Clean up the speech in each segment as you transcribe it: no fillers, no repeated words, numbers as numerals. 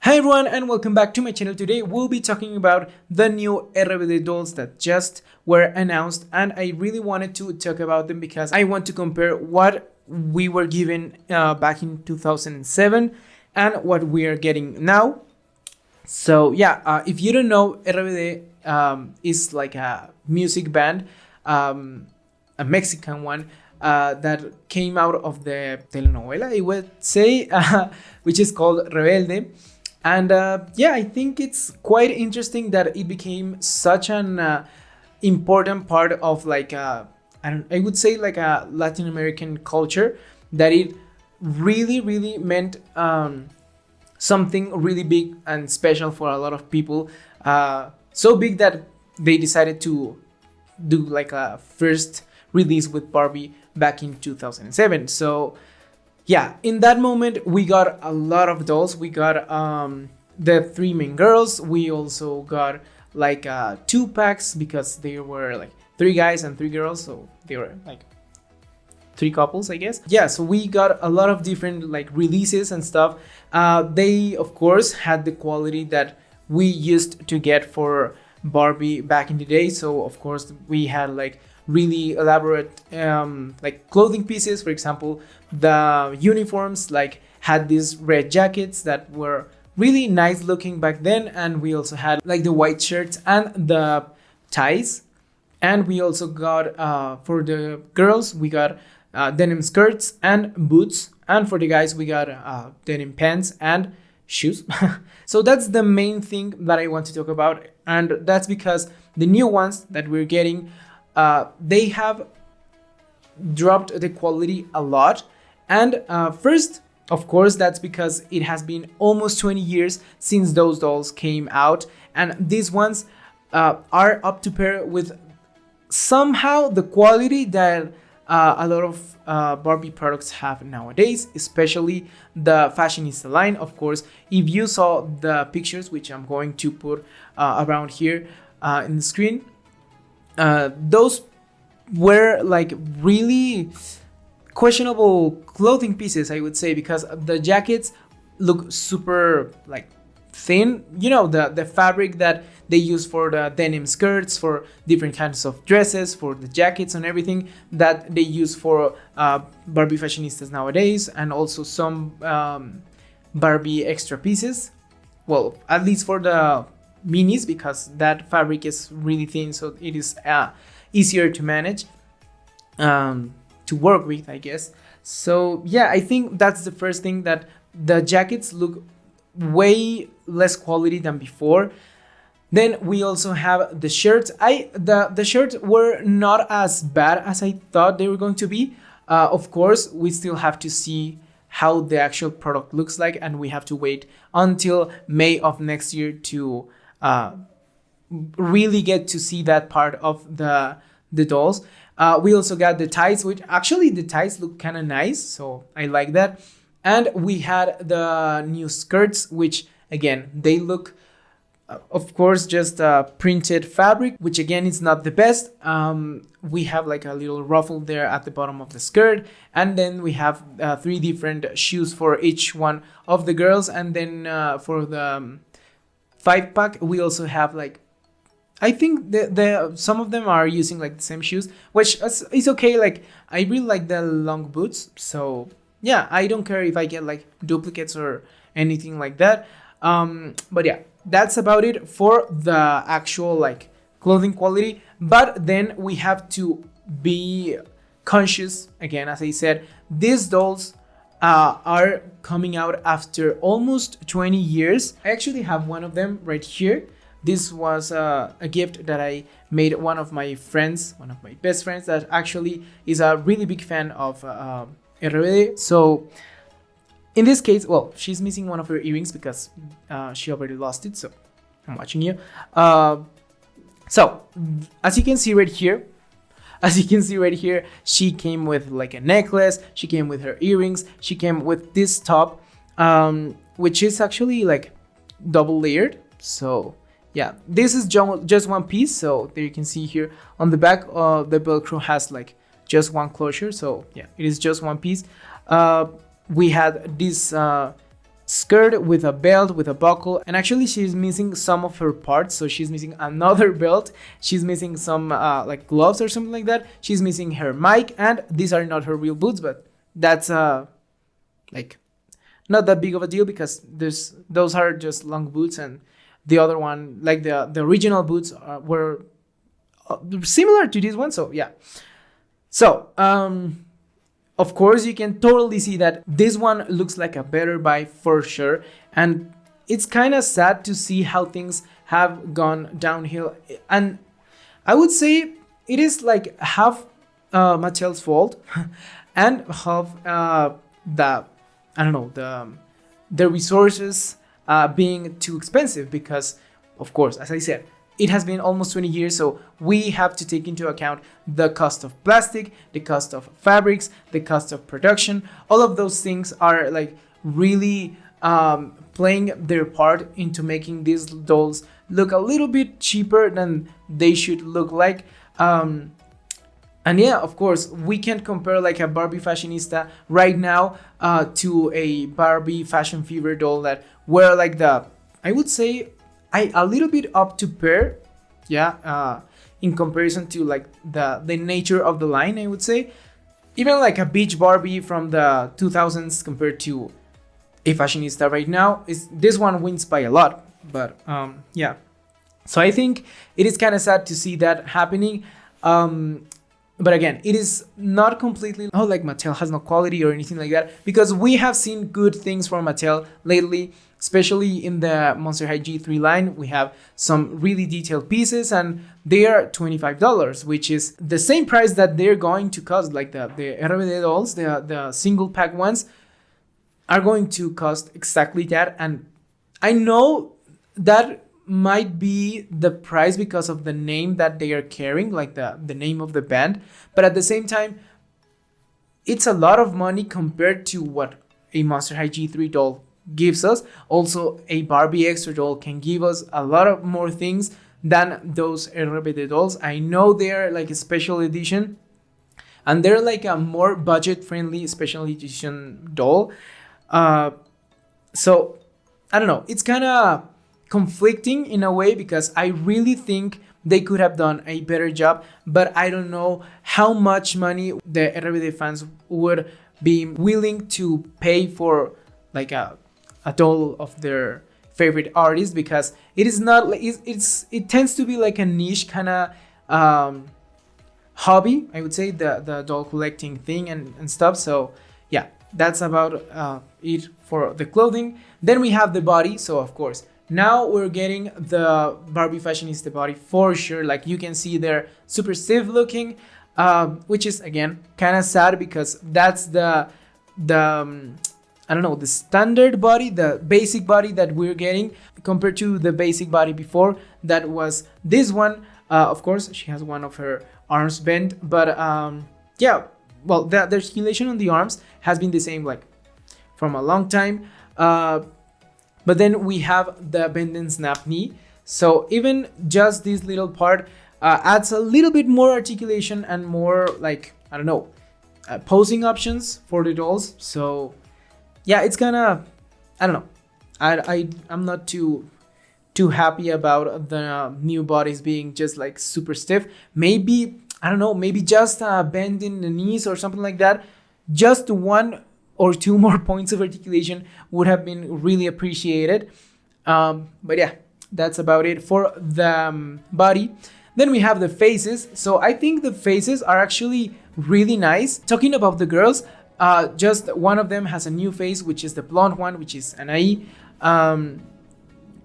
Hi everyone and welcome back to my channel. Today we'll be talking about the new RBD dolls that just were announced, and I really wanted to talk about them because I want to compare what we were given back in 2007 and what we are getting now. So yeah, if you don't know, RBD is like a music band, a Mexican one, that came out of the telenovela, I would say, which is called Rebelde. And yeah, I think it's quite interesting that it became such an important part of I would say like a Latin American culture, that it really meant something really big and special for a lot of people. So big that they decided to do like a first release with Barbie back in 2007. So yeah, in that moment we got a lot of dolls. We got the three main girls. We also got like 2 packs because they were like 3 guys and 3 girls, so they were like 3 couples, I guess. Yeah, so we got a lot of different like releases and stuff. They of course had the quality that we used to get for Barbie back in the day. So of course we had like really elaborate like clothing pieces. For example, the uniforms like had these red jackets that were really nice looking back then, and we also had like the white shirts and the ties. And we also got for the girls we got denim skirts and boots, and for the guys we got denim pants and shoes. So that's the main thing that I want to talk about, and that's because the new ones that we're getting, they have dropped the quality a lot. And first, of course, that's because it has been almost 20 years since those dolls came out, and these ones are up to pair with somehow the quality that a lot of Barbie products have nowadays, especially the fashionista line. Of course, if you saw the pictures, which I'm going to put around here in the screen, those were like really questionable clothing pieces, I would say, because the jackets look super like thin. You know, the fabric that they use for the denim skirts, for different kinds of dresses, for the jackets and everything that they use for Barbie fashionistas nowadays, and also some Barbie extra pieces. Well, at least for the minis, because that fabric is really thin, so it is easier to manage, to work with, I guess. So yeah, I think that's the first thing, that the jackets look way less quality than before. Then we also have the shirts. The shirts were not as bad as I thought they were going to be. Of course, we still have to see how the actual product looks like, and we have to wait until May of next year to really get to see that part of the dolls. We also got the ties, which actually the ties look kind of nice, so I like that. And we had the new skirts, which again, they look, of course, just printed fabric, which again is not the best. We have like a little ruffle there at the bottom of the skirt, and then we have 3 different shoes for each one of the girls. And then for the 5-pack, we also have like, I think the some of them are using like the same shoes, which is okay. Like, I really like the long boots, so yeah, I don't care if I get like duplicates or anything like that. But yeah, that's about it for the actual like clothing quality. But then we have to be conscious again. As I said, these dolls are coming out after almost 20 years. I actually have one of them right here. This was a gift that I made one of my friends, one of my best friends, that actually is a really big fan of RBD. So in this case, well, she's missing one of her earrings because she already lost it. So I'm watching you. So as you can see right here, she came with like a necklace. She came with her earrings. She came with this top, which is actually like double layered. So yeah, this is just one piece. So there you can see here on the back, the Velcro has like just one closure. So yeah, it is just one piece. We had this skirt with a belt, with a buckle, and actually she's missing some of her parts. So she's missing another belt, she's missing some like gloves or something like that, she's missing her mic, and these are not her real boots, but that's like not that big of a deal because those are just long boots, and the other one, like the original boots were similar to this one. So yeah. So of course you can totally see that this one looks like a better buy for sure, and it's kind of sad to see how things have gone downhill. And I would say it is like half Mattel's fault and half the resources being too expensive, because of course, as I said, it has been almost 20 years, so we have to take into account the cost of plastic, the cost of fabrics, the cost of production. All of those things are like really playing their part into making these dolls look a little bit cheaper than they should look like. And yeah, of course, we can't compare like a Barbie fashionista right now to a Barbie Fashion Fever doll that were like I would say, a little bit up to pair, yeah, in comparison to like the nature of the line, I would say. Even like a beach Barbie from the 2000s compared to a fashionista right now, this one wins by a lot. But yeah, so I think it is kind of sad to see that happening. But again, it is not completely like Mattel has no quality or anything like that, because we have seen good things from Mattel lately, especially in the Monster High G3 line. We have some really detailed pieces, and they are $25, which is the same price that they're going to cost. Like the RBD dolls, the single pack ones are going to cost exactly that. And I know that might be the price because of the name that they are carrying, like the name of the band, but at the same time, it's a lot of money compared to what a Monster High G3 doll gives us. Also, a Barbie Extra doll can give us a lot of more things than those RBD dolls. I know they're like a special edition, and they're like a more budget-friendly special edition doll. So I don't know, it's kind of conflicting in a way, because I really think they could have done a better job, but I don't know how much money the RBD fans would be willing to pay for like a doll of their favorite artist, because it is not like it tends to be like a niche kind of hobby, I would say, the doll collecting thing and stuff. So yeah, that's about it for the clothing. Then we have the body. So of course, now we're getting the Barbie fashionista body for sure. Like you can see they're super stiff looking, which is again kind of sad, because that's the I don't know, the standard body, the basic body that we're getting, compared to the basic body before that was this one. Of course, she has one of her arms bent, but yeah, well, the articulation on the arms has been the same like from a long time. But then we have the bend and snap knee. So even just this little part adds a little bit more articulation and more like, I don't know, posing options for the dolls. So yeah, it's kind of, I don't know. I'm not too happy about the new bodies being just like super stiff. Maybe, I don't know, maybe just bend in the knees or something like that. Just one or two more points of articulation would have been really appreciated. But yeah, that's about it for the body. Then we have the faces. So I think the faces are actually really nice. Talking about the girls, just one of them has a new face, which is the blonde one, which is Anaí.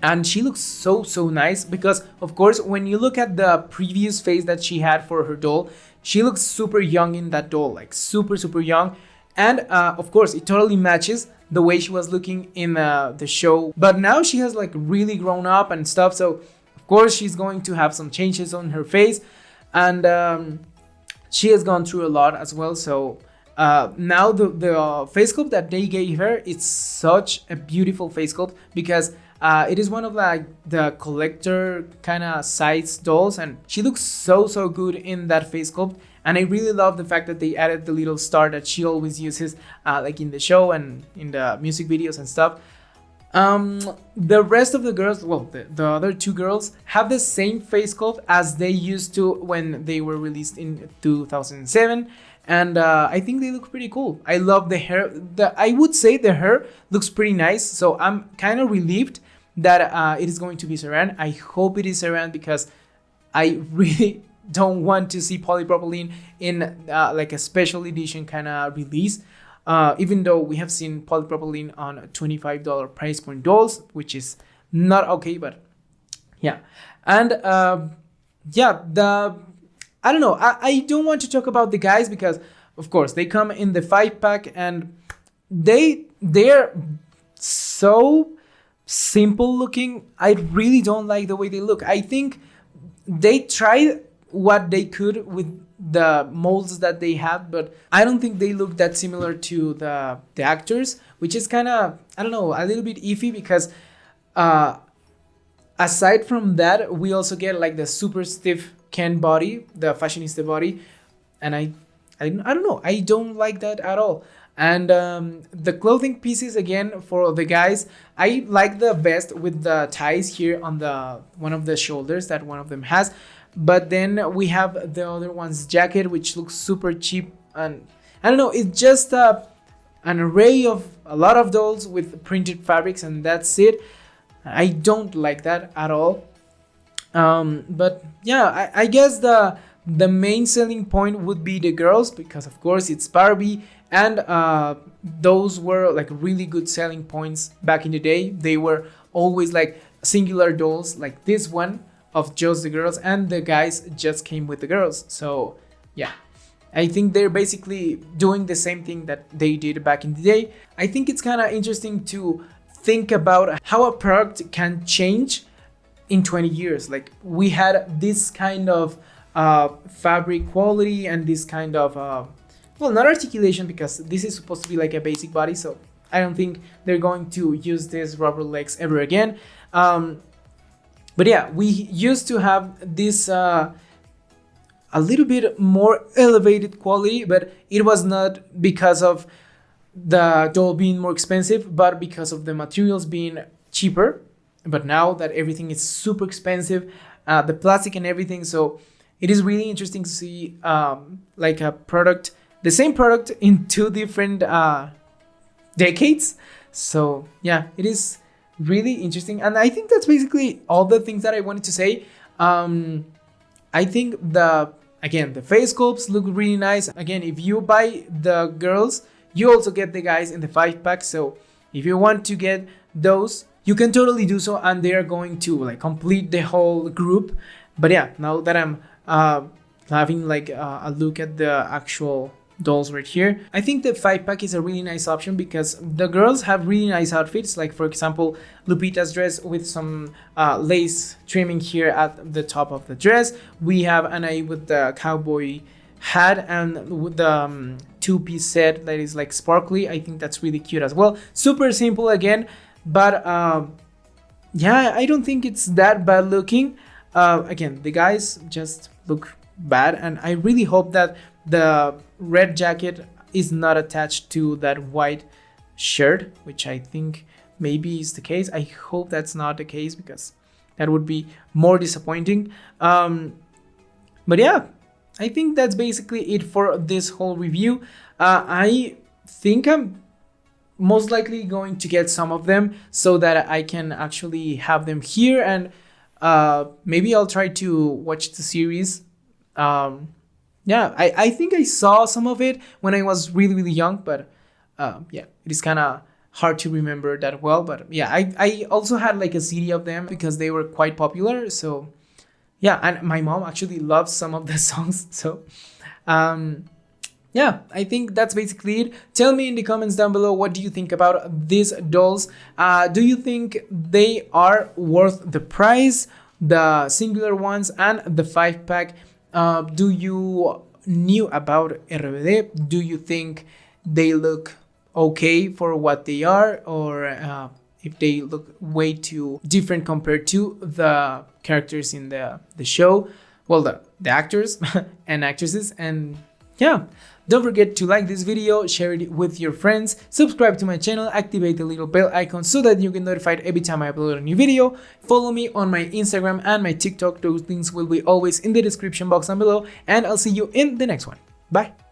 And she looks so nice, because of course, when you look at the previous face that she had for her doll, she looks super young in that doll, like super young. And of course, it totally matches the way she was looking in the show. But now she has like really grown up and stuff. So of course, she's going to have some changes on her face. And she has gone through a lot as well. So now the face sculpt that they gave her, it's such a beautiful face sculpt, because it is one of like the collector kind of size dolls. And she looks so good in that face sculpt. And I really love the fact that they added the little star that she always uses like in the show and in the music videos and stuff. The rest of the girls, well, the other two girls have the same face sculpt as they used to when they were released in 2007. And I think they look pretty cool. I love the hair. I would say the hair looks pretty nice. So I'm kind of relieved that it is going to be Saran. I hope it is Saran because I really don't want to see polypropylene in like a special edition kind of release. Even though we have seen polypropylene on $25 price point dolls, which is not okay, but yeah. And I don't know. I don't want to talk about the guys because, of course, they come in the 5-pack and they're so simple looking. I really don't like the way they look. I think they tried what they could with the molds that they have, but I don't think they look that similar to the actors, which is kind of, I don't know, a little bit iffy because aside from that, we also get like the super stiff Ken body, the fashionista body, and I don't know, I don't like that at all. And the clothing pieces again for the guys, I like the vest with the ties here on the one of the shoulders that one of them has. But then we have the other one's jacket, which looks super cheap. And I don't know, it's just an array of a lot of dolls with printed fabrics, and that's it. I don't like that at all. But yeah, I guess the main selling point would be the girls, because of course it's Barbie, and those were like really good selling points back in the day. They were always like singular dolls like this one, of just the girls, and the guys just came with the girls. So yeah, I think they're basically doing the same thing that they did back in the day. I think it's kind of interesting to think about how a product can change in 20 years. Like we had this kind of fabric quality and this kind of well, not articulation, because this is supposed to be like a basic body, so I don't think they're going to use this rubber legs ever again. But yeah, we used to have this a little bit more elevated quality, but it was not because of the doll being more expensive, but because of the materials being cheaper. But now that everything is super expensive, the plastic and everything, so it is really interesting to see like a product, the same product in two different decades. So yeah, it is really interesting, and I think that's basically all the things that I wanted to say. I think the face sculpts look really nice. Again, if you buy the girls, you also get the guys in the 5-pack, so if you want to get those, you can totally do so, and they are going to like complete the whole group. But yeah, now that I'm having like a look at the actual dolls right here, I think the 5-pack is a really nice option because the girls have really nice outfits, like for example Lupita's dress with some lace trimming here at the top of the dress. We have Anai with the cowboy hat and with the 2-piece set that is like sparkly. I think that's really cute as well. Super simple again, but yeah, I don't think it's that bad looking. Again, the guys just look bad, and I really hope that the red jacket is not attached to that white shirt, which I think maybe is the case. I hope that's not the case because that would be more disappointing. But yeah, I think that's basically it for this whole review. I think I'm most likely going to get some of them so that I can actually have them here, and maybe I'll try to watch the series. Yeah, I think I saw some of it when I was really, really young, but yeah, it is kind of hard to remember that well. But yeah, I also had like a CD of them because they were quite popular. So yeah, and my mom actually loves some of the songs. So yeah, I think that's basically it. Tell me in the comments down below, what do you think about these dolls? Do you think they are worth the price, the singular ones and the 5-pack? Do you knew about RBD? Do you think they look okay for what they are, or if they look way too different compared to the characters in the show? Well, the actors and actresses. And yeah, don't forget to like this video, share it with your friends, subscribe to my channel, activate the little bell icon so that you get notified every time I upload a new video. Follow me on my Instagram and my TikTok. Those links will be always in the description box down below, and I'll see you in the next one. Bye.